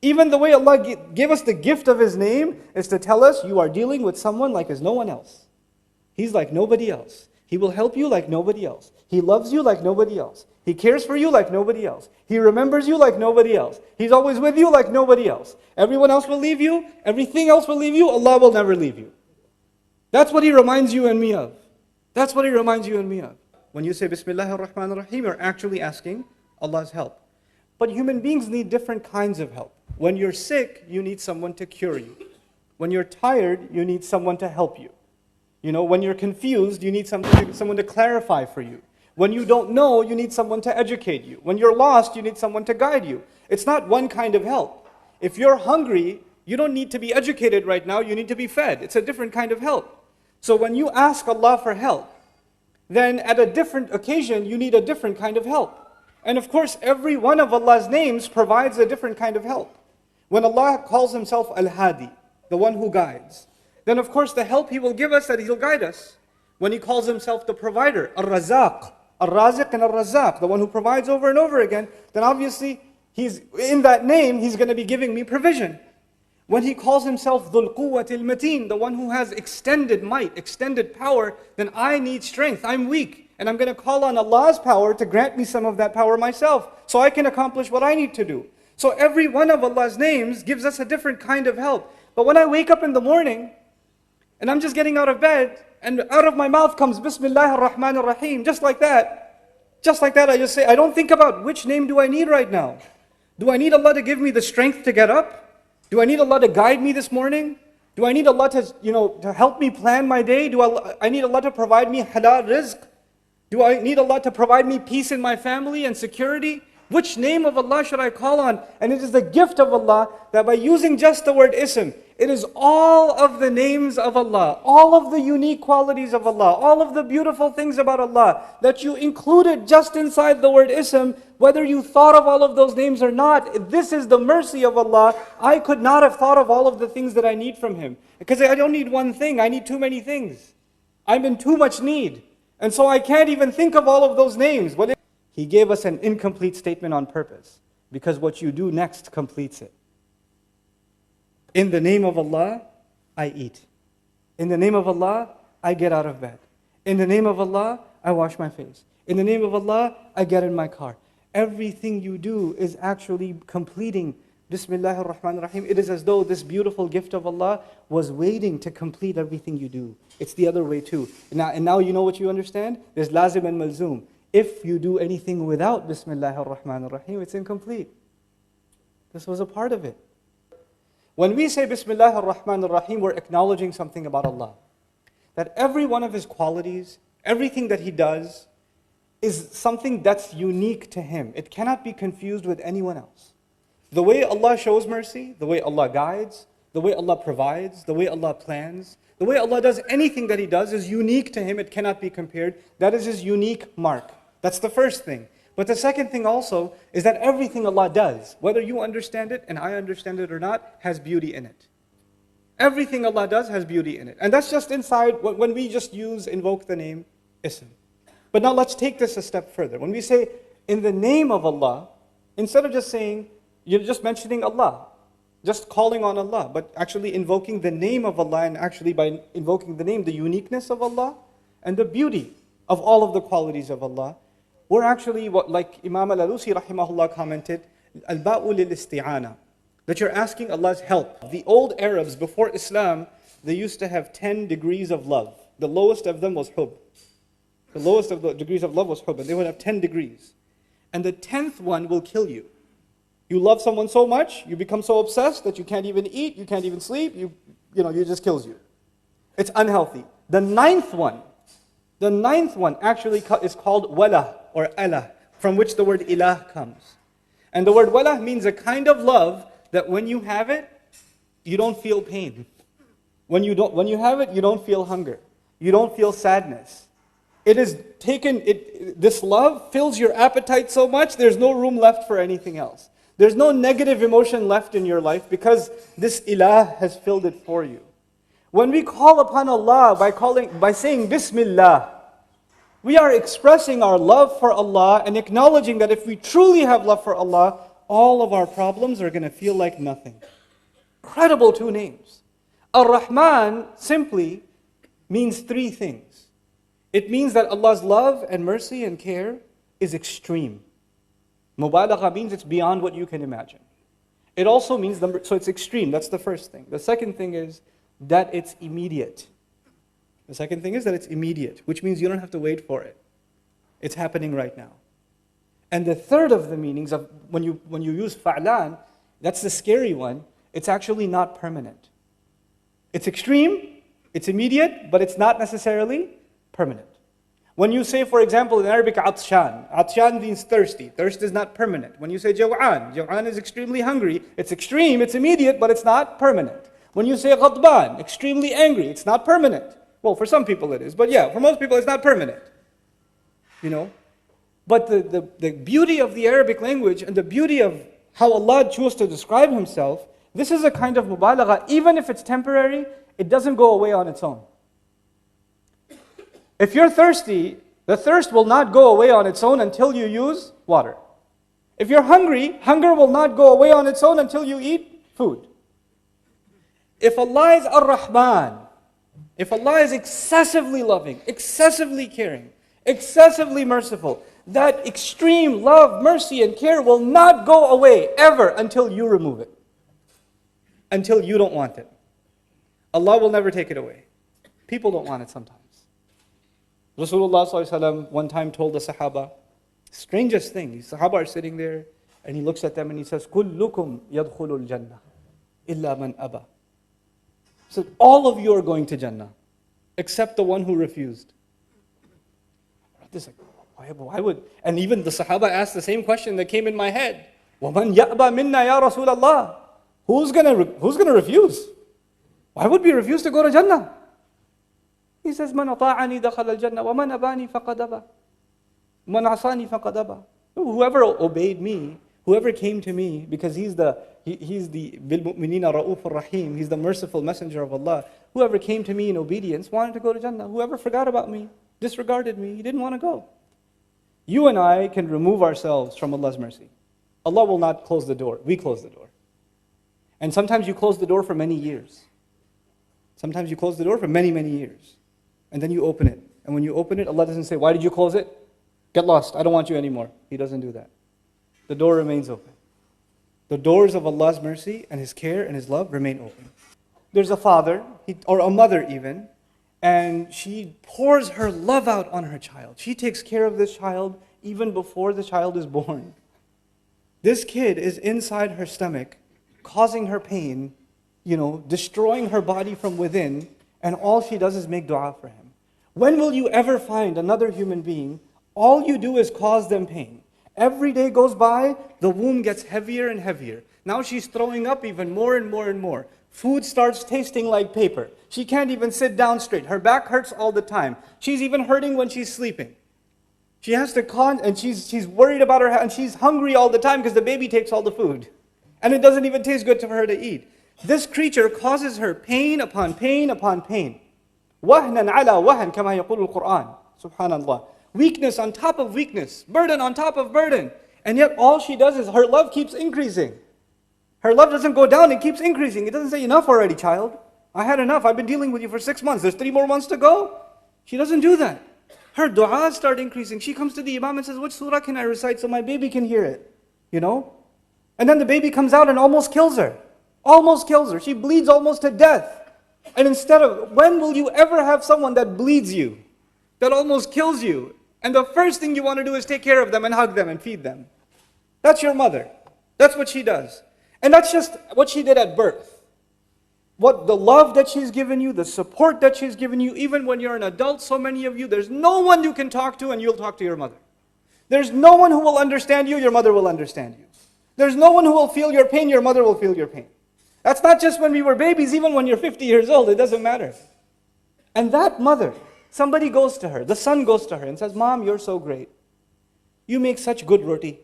Even the way Allah gave us the gift of His name is to tell us you are dealing with someone like as no one else. He's like nobody else. He will help you like nobody else. He loves you like nobody else. He cares for you like nobody else. He remembers you like nobody else. He's always with you like nobody else. Everyone else will leave you. Everything else will leave you. Allah will never leave you. That's what He reminds you and me of. That's what He reminds you and me of. When you say Bismillahir Rahmanir Rahim, you're actually asking Allah's help. But human beings need different kinds of help. When you're sick, you need someone to cure you. When you're tired, you need someone to help you. When you're confused, you need someone to clarify for you. When you don't know, you need someone to educate you. When you're lost, you need someone to guide you. It's not one kind of help. If you're hungry, you don't need to be educated right now, you need to be fed. It's a different kind of help. So when you ask Allah for help, then at a different occasion, you need a different kind of help. And of course, every one of Allah's names provides a different kind of help. When Allah calls Himself Al-Hadi, the one who guides, then of course the help He will give us, that He'll guide us. When He calls Himself the provider, Ar-Razaq, Ar-Raziq and Ar-Razaq, the one who provides over and over again, then obviously He's in that name, He's going to be giving me provision. When He calls Himself Dhul Quwwatil Mateen, the one who has extended might, extended power, then I need strength, I'm weak. And I'm going to call on Allah's power to grant me some of that power myself, so I can accomplish what I need to do. So every one of Allah's names gives us a different kind of help. But when I wake up in the morning, and I'm just getting out of bed, and out of my mouth comes Bismillahir Rahmanir Rahim, just like that, I just say, I don't think about which name do I need right now. Do I need Allah to give me the strength to get up? Do I need Allah to guide me this morning? Do I need Allah to help me plan my day? Do I need Allah to provide me halal rizq? Do I need Allah to provide me peace in my family and security? Which name of Allah should I call on? And it is the gift of Allah that by using just the word ism, it is all of the names of Allah, all of the unique qualities of Allah, all of the beautiful things about Allah that you included just inside the word ism, whether you thought of all of those names or not. This is the mercy of Allah. I could not have thought of all of the things that I need from Him. Because I don't need one thing, I need too many things. I'm in too much need. And so I can't even think of all of those names. He gave us an incomplete statement on purpose, because what you do next completes it. In the name of Allah, I eat. In the name of Allah, I get out of bed. In the name of Allah, I wash my face. In the name of Allah, I get in my car. Everything you do is actually completing Bismillahir Rahmanir Rahim. It is as though this beautiful gift of Allah was waiting to complete everything you do. It's the other way too. And now you know what you understand? There's lazim and malzoom. If you do anything without Bismillahir Rahmanir Rahim, it's incomplete. This was a part of it. When we say Bismillahir Rahmanir Rahim, we're acknowledging something about Allah. That every one of His qualities, everything that He does, is something that's unique to Him. It cannot be confused with anyone else. The way Allah shows mercy, the way Allah guides, the way Allah provides, the way Allah plans, the way Allah does anything that He does is unique to Him. It cannot be compared. That is His unique mark. That's the first thing. But the second thing also is that everything Allah does, whether you understand it and I understand it or not, has beauty in it. Everything Allah does has beauty in it. And that's just inside when we just invoke the name Ism. But now let's take this a step further. When we say in the name of Allah, instead of just saying, you're just mentioning Allah, just calling on Allah, but actually invoking the name of Allah, and actually by invoking the name, the uniqueness of Allah and the beauty of all of the qualities of Allah, we're actually, like Imam Al-Alusi rahimahullah commented, al-ba'u lil-isti'ana, that you're asking Allah's help. The old Arabs before Islam, they used to have 10 degrees of love. The lowest of them was hub. The lowest of the degrees of love was hub, and they would have 10 degrees. And the 10th one will kill you. You love someone so much, you become so obsessed that you can't even eat, you can't even sleep, you just kills you. It's unhealthy. The ninth one actually is called wala or Allah, from which the word ilah comes. And the word wala means a kind of love that when you have it, you don't feel pain. When you have it, you don't feel hunger. You don't feel sadness. This love fills your appetite so much, there's no room left for anything else. There's no negative emotion left in your life because this ilah has filled it for you. When we call upon Allah by saying Bismillah, we are expressing our love for Allah and acknowledging that if we truly have love for Allah, all of our problems are going to feel like nothing. Incredible two names. Ar-Rahman simply means three things. It means that Allah's love and mercy and care is extreme. Mubalagha means it's beyond what you can imagine. It also means, so it's extreme, that's the first thing. The second thing is that it's immediate. The second thing is that it's immediate, which means you don't have to wait for it. It's happening right now. And the third of the meanings of when you use fa'lan, that's the scary one, it's actually not permanent. It's extreme, it's immediate, but it's not necessarily permanent. When you say, for example, in Arabic, atshan. Atshan means thirsty. Thirst is not permanent. When you say jaw'an, jaw'an is extremely hungry. It's extreme, it's immediate, but it's not permanent. When you say ghadban, extremely angry, it's not permanent. Well, for some people it is, but yeah, for most people it's not permanent. You know? But the beauty of the Arabic language and the beauty of how Allah chose to describe Himself, this is a kind of mubalagha. Even if it's temporary, it doesn't go away on its own. If you're thirsty, the thirst will not go away on its own until you use water. If you're hungry, hunger will not go away on its own until you eat food. If Allah is Ar-Rahman, if Allah is excessively loving, excessively caring, excessively merciful, that extreme love, mercy, and care will not go away ever until you remove it. Until you don't want it. Allah will never take it away. People don't want it sometimes. Rasulullah ﷺ one time told the Sahaba, strangest thing, the Sahaba are sitting there, and he looks at them and he says, كُلُّكُمْ يَدْخُلُ الْجَنَّةِ إِلَّا مَنْ أَبَى. He said, all of you are going to Jannah, except the one who refused. This like, why would? And even the Sahaba asked the same question that came in my head. وَمَنْ يَأْبَى مِنَّا يَا رَسُولَ اللَّهِ. Who's gonna refuse? Why would we refuse to go to Jannah? He says, مَنْ أَطَاعَنِي دَخَلَ الْجَنَّةِ وَمَنْ أَبَانِي فَقَدْ أَبَى مَنْ عَصَانِي فَقَدْ أَبَى. Whoever obeyed me, whoever came to me, because he's the بِالْمُؤْمِنِينَ رَؤُوفُ الرَّحِيمُ, he's the merciful messenger of Allah. Whoever came to me in obedience wanted to go to Jannah. Whoever forgot about me, disregarded me, he didn't want to go. You and I can remove ourselves from Allah's mercy. Allah will not close the door. We close the door. And sometimes you close the door for many years. Sometimes you close the door for many, many years. And then you open it. And when you open it, Allah doesn't say, why did you close it? Get lost. I don't want you anymore. He doesn't do that. The door remains open. The doors of Allah's mercy and His care and His love remain open. There's a father, or a mother even, and she pours her love out on her child. She takes care of this child even before the child is born. This kid is inside her stomach, causing her pain, destroying her body from within, and all she does is make dua for him. When will you ever find another human being, all you do is cause them pain? Every day goes by, the womb gets heavier and heavier. Now she's throwing up even more and more and more. Food starts tasting like paper. She can't even sit down straight. Her back hurts all the time. She's even hurting when she's sleeping. She has to and she's worried about her, and she's hungry all the time because the baby takes all the food. And it doesn't even taste good for her to eat. This creature causes her pain upon pain upon pain. وَهْنًا عَلَى وَهْنٍ كَمَا يَقُولُ الْقُرْآنِ. Subhanallah. Weakness on top of weakness. Burden on top of burden. And yet all she does is her love keeps increasing. Her love doesn't go down, it keeps increasing. It doesn't say, enough already, child. I had enough. I've been dealing with you for 6 months. There's 3 more months to go. She doesn't do that. Her du'as start increasing. She comes to the imam and says, which surah can I recite so my baby can hear it? And then the baby comes out and almost kills her. Almost kills her. She bleeds almost to death. And when will you ever have someone that bleeds you? That almost kills you? And the first thing you want to do is take care of them and hug them and feed them. That's your mother. That's what she does. And that's just what she did at birth. What the love that she's given you, the support that she's given you, even when you're an adult, so many of you, there's no one you can talk to and you'll talk to your mother. There's no one who will understand you, your mother will understand you. There's no one who will feel your pain, your mother will feel your pain. That's not just when we were babies, even when you're 50 years old, it doesn't matter. And that mother, somebody goes to her, the son goes to her and says, Mom, you're so great. You make such good roti.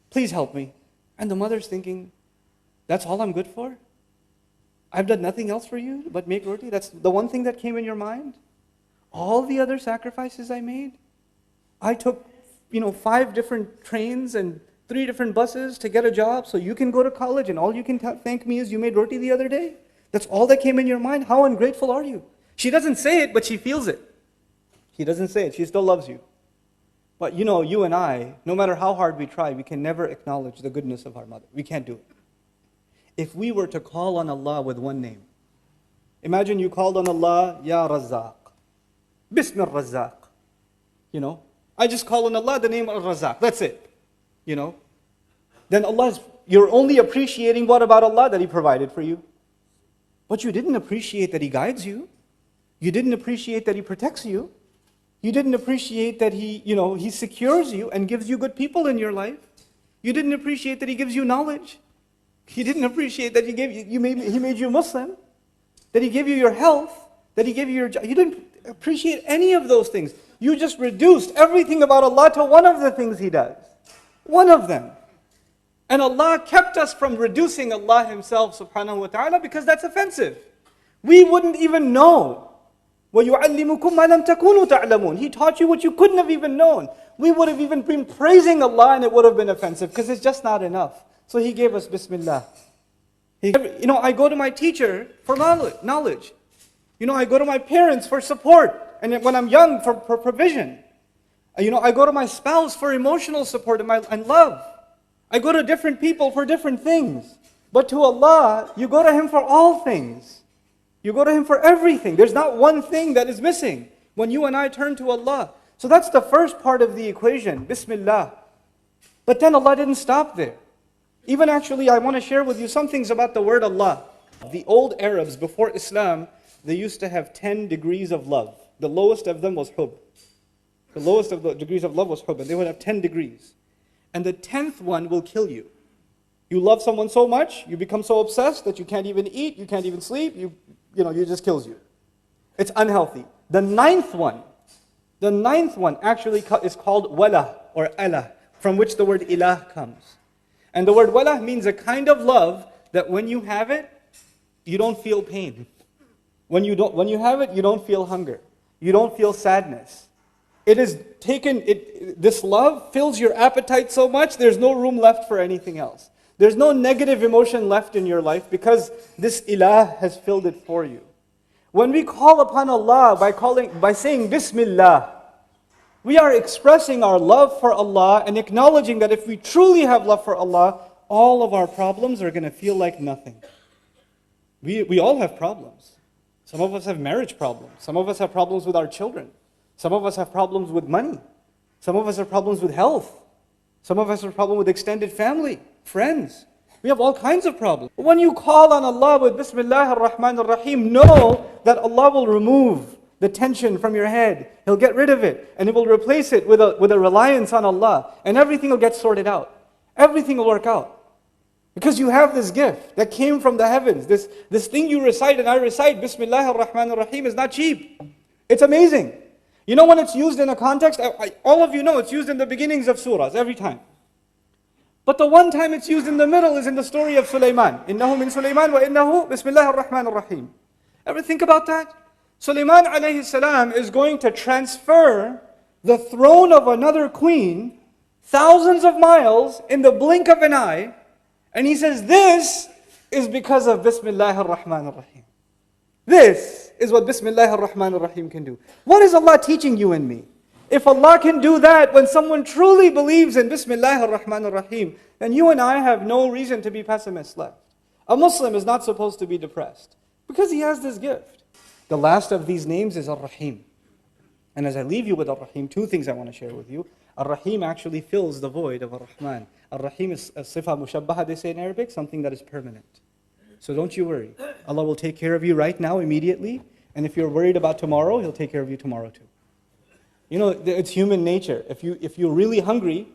Please help me. And the mother's thinking, that's all I'm good for? I've done nothing else for you but make roti? That's the one thing that came in your mind? All the other sacrifices I made? I took, 5 different trains and 3 different buses to get a job so you can go to college and all you can thank me is you made roti the other day? That's all that came in your mind? How ungrateful are you? She doesn't say it, but she feels it. He doesn't say it, she still loves you. But you and I, no matter how hard we try, we can never acknowledge the goodness of our mother. We can't do it. If we were to call on Allah with one name, imagine you called on Allah, Ya Razzaq, Bismil Razzaq. I just call on Allah the name of Razzaq, that's it. Then you're only appreciating what about Allah? That He provided for you. But you didn't appreciate that He guides you. You didn't appreciate that He protects you. You didn't appreciate that He secures you and gives you good people in your life. You didn't appreciate that He gives you knowledge. You didn't appreciate that He made you Muslim, that He gave you your health, that He gave you your job. You didn't appreciate any of those things. You just reduced everything about Allah to one of the things He does. One of them. And Allah kept us from reducing Allah Himself subhanahu wa ta'ala because that's offensive. We wouldn't even know. وَيُعَلِّمُكُمْ مَا لَمْ تَكُونُوا تَعْلَمُونَ. He taught you what you couldn't have even known. We would have even been praising Allah and it would have been offensive because it's just not enough. So He gave us Bismillah. I go to my teacher for knowledge. I go to my parents for support. And when I'm young, for provision. I go to my spouse for emotional support and love. I go to different people for different things. But to Allah, you go to Him for all things. You go to Him for everything. There's not one thing that is missing when you and I turn to Allah. So that's the first part of the equation, Bismillah. But then Allah didn't stop there. Even actually, I want to share with you some things about the word Allah. The old Arabs, before Islam, they used to have 10 degrees of love. The lowest of them was hub. The lowest of the degrees of love was hub, and they would have 10 degrees. And the 10th one will kill you. You love someone so much, you become so obsessed that you can't even eat, you can't even sleep, you just kills you. It's unhealthy. The ninth one actually is called wala or Allah, from which the word ilah comes. And the word wala means a kind of love that when you have it, you don't feel pain. When you have it, you don't feel hunger. You don't feel sadness. This love fills your appetite so much, there's no room left for anything else. There's no negative emotion left in your life because this ilah has filled it for you. When we call upon Allah by saying Bismillah, we are expressing our love for Allah and acknowledging that if we truly have love for Allah, all of our problems are going to feel like nothing. We all have problems. Some of us have marriage problems. Some of us have problems with our children. Some of us have problems with money. Some of us have problems with health. Some of us have problems with extended family, friends. We have all kinds of problems. When you call on Allah with Bismillah ar-Rahman ar-Rahim, know that Allah will remove the tension from your head. He'll get rid of it and He will replace it with a reliance on Allah. And everything will get sorted out. Everything will work out. Because you have this gift that came from the heavens. This thing you recite and I recite, Bismillah ar-Rahman ar-Rahim, is not cheap. It's amazing. You know when it's used in a context? All of you know it's used in the beginnings of surahs, every time. But the one time it's used in the middle is in the story of Sulaiman. Innahu min Sulaiman wa innahu Bismillah ar-Rahman ar-Rahim. Ever think about that? Sulaiman alayhi salam is going to transfer the throne of another queen thousands of miles in the blink of an eye. And he says, this is because of Bismillah ar-Rahman ar-Rahim. This is what Bismillah ar-Rahman ar-Rahim can do. What is Allah teaching you and me? If Allah can do that when someone truly believes in Bismillah ar-Rahman ar-Rahim, then you and I have no reason to be pessimists left. A Muslim is not supposed to be depressed because he has this gift. The last of these names is Ar-Rahim. And as I leave you with Ar-Rahim, 2 things I want to share with you. Ar-Rahim actually fills the void of Ar-Rahman. Ar-Rahim is a sifa mushabbaha, they say in Arabic, something that is permanent. So don't you worry. Allah will take care of you right now, immediately. And if you're worried about tomorrow, He'll take care of you tomorrow too. It's human nature. If you're really hungry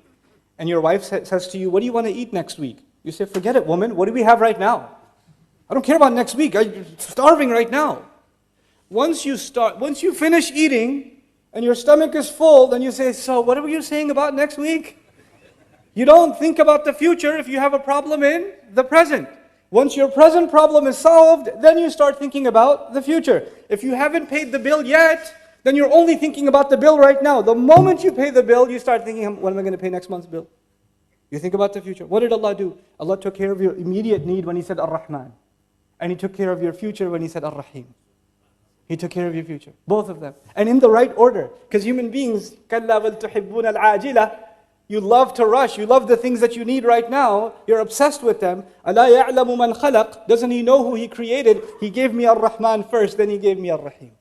and your wife says to you, what do you want to eat next week? You say, forget it, woman. What do we have right now? I don't care about next week. I'm starving right now. Once you finish eating and your stomach is full, then you say, so what were you saying about next week? You don't think about the future if you have a problem in the present. Once your present problem is solved, then you start thinking about the future. If you haven't paid the bill yet, then you're only thinking about the bill right now. The moment you pay the bill, you start thinking, when am I going to pay next month's bill? You think about the future. What did Allah do? Allah took care of your immediate need when He said Ar-Rahman. And He took care of your future when He said Ar-Rahim. He took care of your future. Both of them. And in the right order. Because human beings, كَلَّا بَلْ تُحِبُّونَ الْعَاجِلَةِ, you love to rush. You love the things that you need right now. You're obsessed with them. أَلَا يَعْلَمُ مَنْ خَلَقَ. Doesn't He know who He created? He gave me Ar-Rahman first, then He gave me Ar-Rahim.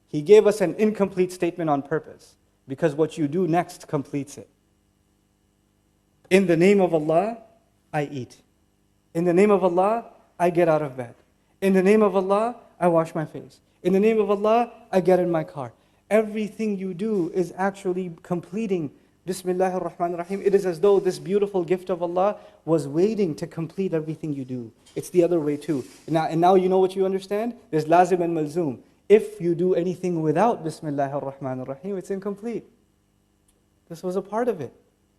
He gave us an incomplete statement on purpose. Because what you do next completes it. In the name of Allah, I eat. In the name of Allah, I get out of bed. In the name of Allah, I wash my face. In the name of Allah, I get in my car. Everything you do is actually completing Bismillahir Rahmanir Rahim. It is as though this beautiful gift of Allah was waiting to complete everything you do. It's the other way too. Now you know what you understand? There's lazim and malzoom. If you do anything without Bismillahir Rahmanir Rahim, it's incomplete. This was a part of it.